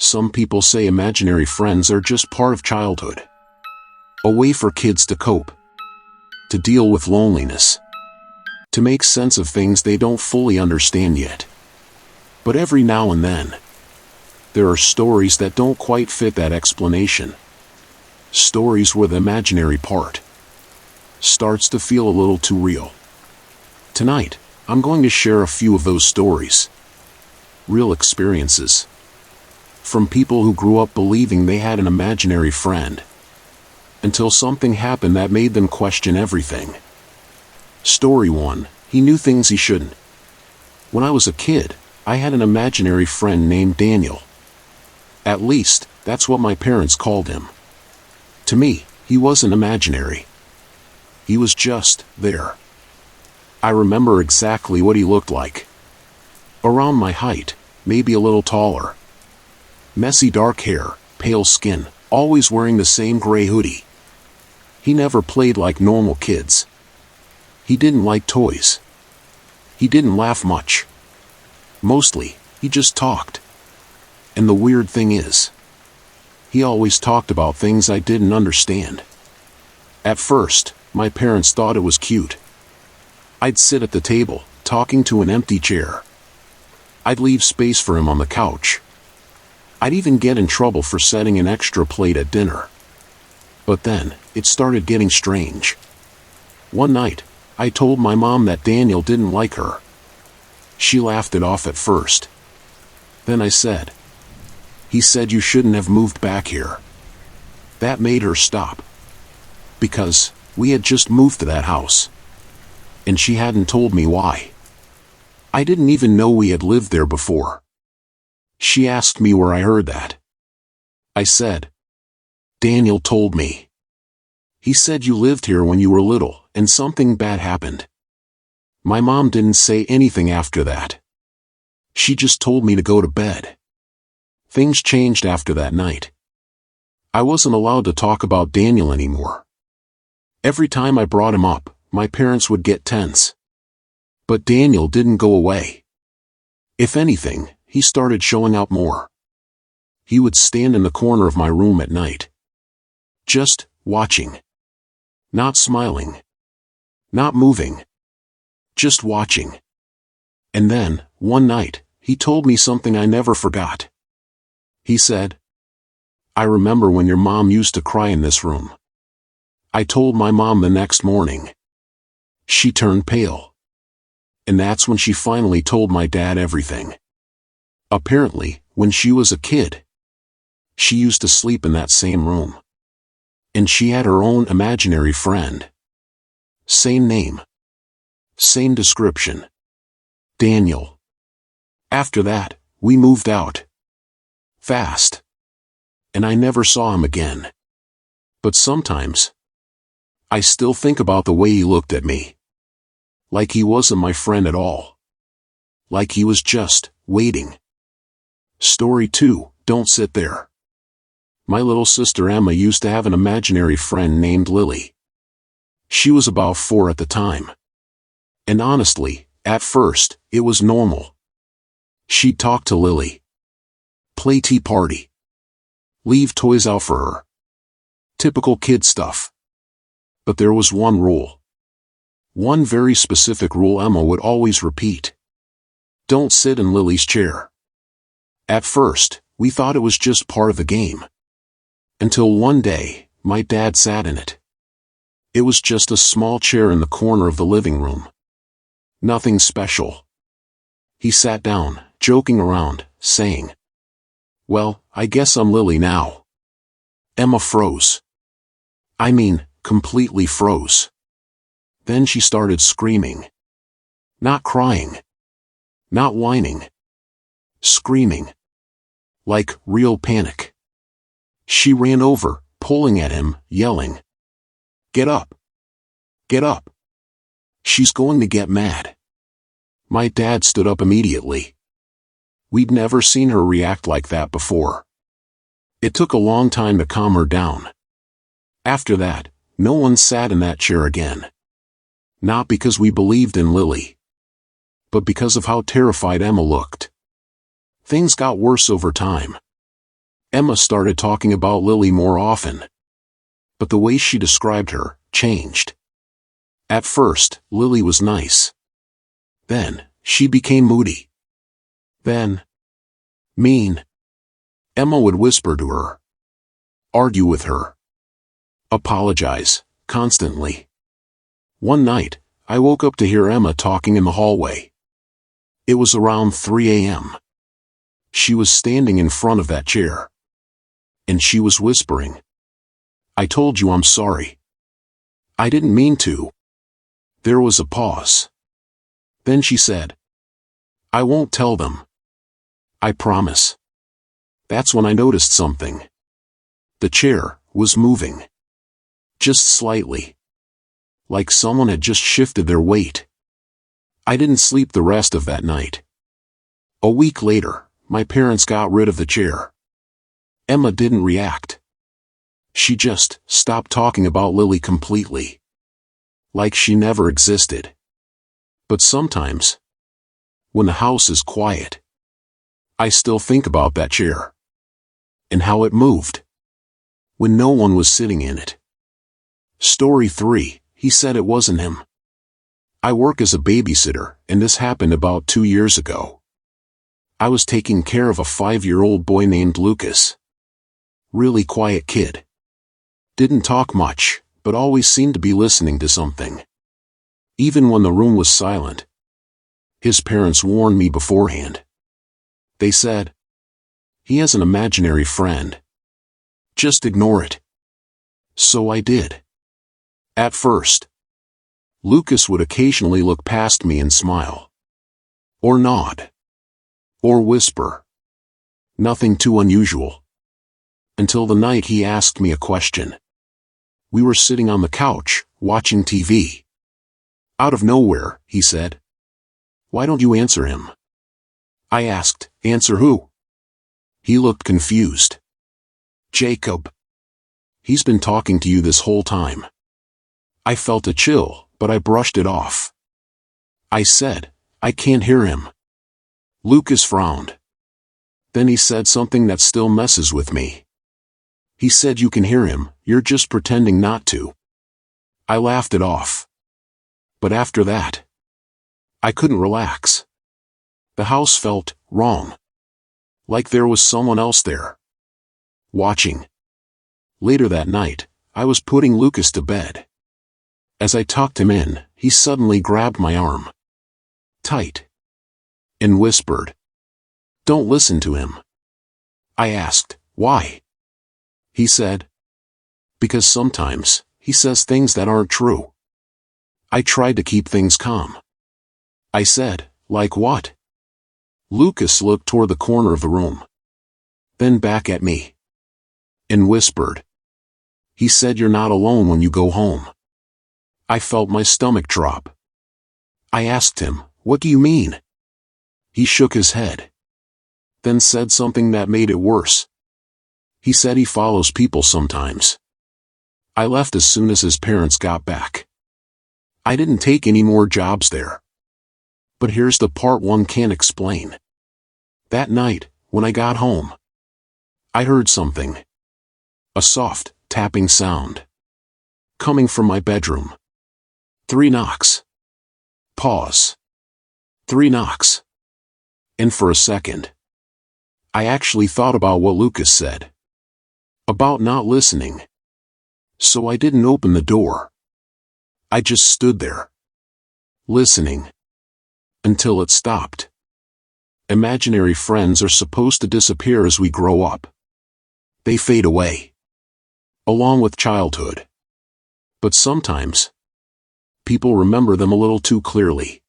Some people say imaginary friends are just part of childhood. A way for kids to cope, to deal with loneliness, to make sense of things they don't fully understand yet. But every now and then, there are stories that don't quite fit that explanation. Stories where the imaginary part starts to feel a little too real. Tonight, I'm going to share a few of those stories. Real experiences. From people who grew up believing they had an imaginary friend, until something happened that made them question everything. Story 1. He knew things he shouldn't. When I was a kid, I had an imaginary friend named Daniel. At least, that's what my parents called him. To me, he wasn't imaginary. He was just there. I remember exactly what he looked like. Around my height, maybe a little taller. Messy dark hair, pale skin, always wearing the same gray hoodie. He never played like normal kids. He didn't like toys. He didn't laugh much. Mostly, he just talked. And the weird thing is, he always talked about things I didn't understand. At first, my parents thought it was cute. I'd sit at the table, talking to an empty chair. I'd leave space for him on the couch. I'd even get in trouble for setting an extra plate at dinner. But then, it started getting strange. One night, I told my mom that Daniel didn't like her. She laughed it off at first. Then I said, "He said you shouldn't have moved back here." That made her stop. Because we had just moved to that house. And she hadn't told me why. I didn't even know we had lived there before. She asked me where I heard that. I said, "Daniel told me. He said you lived here when you were little, and something bad happened." My mom didn't say anything after that. She just told me to go to bed. Things changed after that night. I wasn't allowed to talk about Daniel anymore. Every time I brought him up, my parents would get tense. But Daniel didn't go away. If anything, he started showing out more. He would stand in the corner of my room at night. Just watching. Not smiling. Not moving. Just watching. And then, one night, he told me something I never forgot. He said, "I remember when your mom used to cry in this room." I told my mom the next morning. She turned pale. And that's when she finally told my dad everything. Apparently, when she was a kid, she used to sleep in that same room. And she had her own imaginary friend. Same name. Same description. Daniel. After that, we moved out. Fast. And I never saw him again. But sometimes, I still think about the way he looked at me. Like he wasn't my friend at all. Like he was just waiting. Story 2, don't sit there. My little sister Emma used to have an imaginary friend named Lily. She was about 4 at the time. And honestly, at first, it was normal. She'd talk to Lily. Play tea party. Leave toys out for her. Typical kid stuff. But there was one rule. One very specific rule Emma would always repeat. Don't sit in Lily's chair. At first, we thought it was just part of the game. Until one day, my dad sat in it. It was just a small chair in the corner of the living room. Nothing special. He sat down, joking around, saying, "Well, I guess I'm Lily now." Emma froze. I mean, completely froze. Then she started screaming. Not crying. Not whining. Screaming. Like real panic. She ran over, pulling at him, yelling, "Get up! Get up! She's going to get mad." My dad stood up immediately. We'd never seen her react like that before. It took a long time to calm her down. After that, no one sat in that chair again. Not because we believed in Lily, but because of how terrified Emma looked. Things got worse over time. Emma started talking about Lily more often. But the way she described her changed. At first, Lily was nice. Then, she became moody. Then, mean. Emma would whisper to her. Argue with her. Apologize, constantly. One night, I woke up to hear Emma talking in the hallway. It was around 3 a.m. She was standing in front of that chair. And she was whispering. I told you I'm sorry. I didn't mean to. There was a pause. Then she said, I won't tell them. I promise. That's when I noticed something. The chair was moving. Just slightly. Like someone had just shifted their weight. I didn't sleep the rest of that night. A week later, my parents got rid of the chair. Emma didn't react. She just stopped talking about Lily completely. Like she never existed. But sometimes, when the house is quiet, I still think about that chair. And how it moved. When no one was sitting in it. Story 3, he said it wasn't him. I work as a babysitter, and this happened about 2 years ago. I was taking care of a 5-year-old boy named Lucas. Really quiet kid. Didn't talk much, but always seemed to be listening to something. Even when the room was silent. His parents warned me beforehand. They said, he has an imaginary friend. Just ignore it. So I did. At first, Lucas would occasionally look past me and smile. Or nod. Or whisper. Nothing too unusual. Until the night he asked me a question. We were sitting on the couch, watching TV. Out of nowhere, he said, why don't you answer him? I asked, answer who? He looked confused. Jacob. He's been talking to you this whole time. I felt a chill, but I brushed it off. I said, I can't hear him. Lucas frowned. Then he said something that still messes with me. He said you can hear him, you're just pretending not to. I laughed it off. But after that, I couldn't relax. The house felt wrong. Like there was someone else there. Watching. Later that night, I was putting Lucas to bed. As I tucked him in, he suddenly grabbed my arm. Tight. And whispered. Don't listen to him. I asked, why? He said. Because sometimes, he says things that aren't true. I tried to keep things calm. I said, like what? Lucas looked toward the corner of the room. Then back at me. And whispered. He said you're not alone when you go home. I felt my stomach drop. I asked him, what do you mean? He shook his head. Then said something that made it worse. He said he follows people sometimes. I left as soon as his parents got back. I didn't take any more jobs there. But here's the part one can't explain. That night, when I got home, I heard something. A soft, tapping sound. Coming from my bedroom. 3 knocks. Pause. 3 knocks. And for a second, I actually thought about what Lucas said. About not listening. So I didn't open the door. I just stood there. Listening. Until it stopped. Imaginary friends are supposed to disappear as we grow up. They fade away. Along with childhood. But sometimes, people remember them a little too clearly.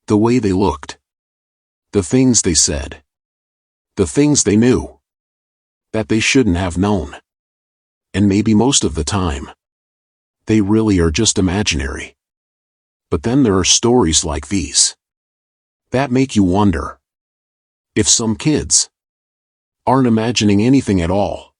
The way they looked. The things they said. The things they knew. That they shouldn't have known. And maybe most of the time, they really are just imaginary. But then there are stories like these. That make you wonder. If some kids aren't imagining anything at all.